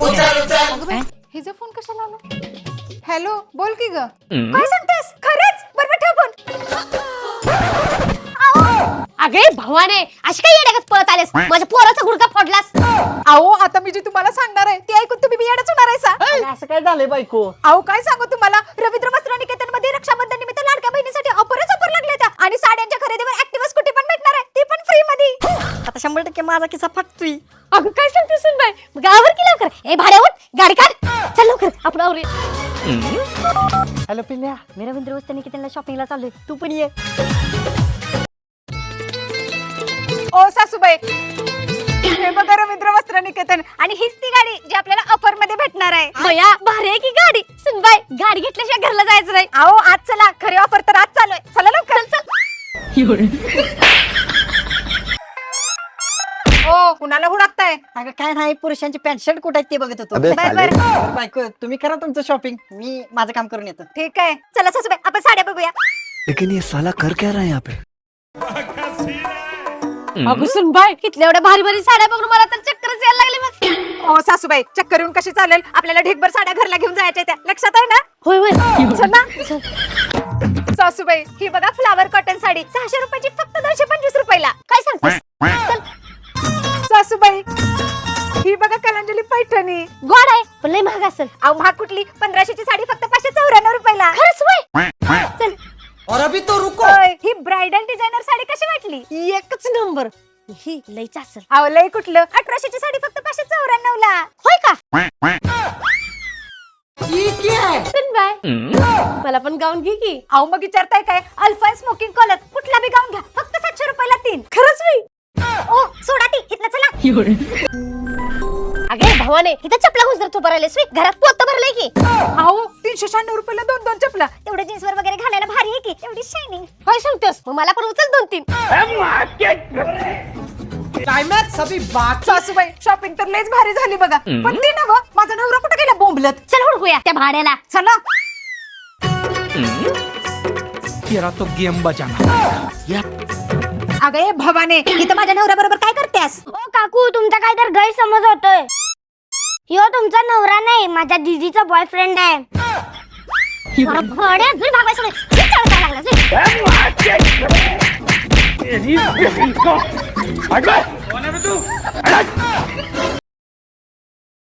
हिचा फोन कशाला आला? हॅलो, बोल की ग. काय सांगतेस? खरंच? बरोबर ठेव फोन. अगे भावाने अशी काय येड्यागत पळत आलेस? माझ्या पोराचा गुडघा फोडलास. अहो, आता मी जी तुम्हाला सांगणार आहे ते ऐकून तुम्ही बियाडच होणार आहे सा. असं काय झालंय बायको? अहो, काय सांगू तुम्हाला, रवींद्र वस्त्र निकेतन मध्ये रक्षाबंधन निमित्त लाडक्या बहिणीसाठी ऑफरच ऑफर लागले त्या आणि साड्यांच्या खरेदीवर ऍक्टिव्हा स्कूटी पण भेटणार आहे, ती पण फ्री मध्ये. आता 100% माझा किस्सा फटतोय. अगं काय सांगतेस सुनबाई? गावावर की लवकर. ए भाड्यावर गाडी काढ. चल लवकर आपण आवरूया. हॅलो पिल्या, मी रवींद्र वस्त्र निकेतनला शॉपिंगला चाललोय, तू पण ये. ओ सासूबाई, हे बघा रवींद्र वस्त्र निकेतन आणि हीच ती गाडी जी आपल्याला ऑफर मध्ये भेटणार आहे. बया भारी आहे की गाडी. सुनबाई गाडी घेतल्याशिवाय घरला जायचं नाही. अहो, आज चला, खरी ऑफर तर आज चालू आहे. चला लवकर. चल. ओ, कुणाला हुडकताय? अगं काय नाही, पुरुषांची पॅन्ट शर्ट कुठे आहेत ते बघत होतो. बर बर, बरं, बायको तुम्ही करा तुमचं शॉपिंग, मी माझं काम करून येतो. ठीक आहे. चला सासूबाई, आपण साड्या बघूया. लेकिन ये साला कर क्या रहा है यहाँ पे? अगं सुनबाई इथल्या एवढ्या भारी भारी साड्या बघून मला तर चक्करच यायला लागली बघ. ओ सासूबाई, चक्कर येऊन कशी चालेल? आपल्याला ढेकभर साड्या घरला घेऊन जायच्या त्या, लक्षात आहे ना? होय होय. चल ना. सासूबाई, ही बघा फ्लावर कॉटन साडी 600 रुपयाची, फक्त 225 रुपयाला. काय सांगतेस? सासूबाई, ही बघा कलांजली पैठणी. गोड आहे पण लय महाग असेल. अहो, महाग कुठली? 1500 ची साडी फक्त 594 रुपयाला. खरंच होय. चल. और अभी तो रुको. ओय, ही ब्राइडल डिझायनर साडी कशी वाटली? एकच नंबर. ही लयच असेल. अहो, लय कुठलं? 1800 ची साडी फक्त 594 ला. होय का? ठीक आहे. सुनबाई मला पण गाऊन घे की. अहो, मग विचारताय काय? अल्फाइन स्मोकिंग कॉलर कुठला बी गाऊन घ्या, फक्त 700 रुपयाला 3. खरंच नाही. ओ, सोडा ती इथनं, चला. अगे भावाने इथं चपला घुसर तू भरायलेस वी, घरात पोत भरलंय की. अहो, 396 रुपयाला 2 चपला. तेवढे जीन्स वर वगैरे घालायला भारी आहे की, एवढी शायनिंग. होय सांगतोस, मग मला पण उचल 2-3. क्लायमॅक्स अभी बाकी. सासूबाई, शॉपिंग तर लयच भारी झाली बघा. पण ते नव, माझा नवरा कुठे गेला बोंबलत? चल हुडकूया त्या भाड्याला. चला. तेरा तो गेम बजाना. अगं ए भवाने, इथं माझ्या नवऱ्या बरोबर काय करतेस? ओ काकू, तुमचा काय तर गैरसमज होतोय. ह्यो तुमचा नवरा नाही, माझ्या दीदीचा बॉयफ्रेंड आहे. भाड्या घरी भागवायचं नाही. हे चालू करायला लागलं. तेरी बहन को हट बे. कौन है बे तू? हट.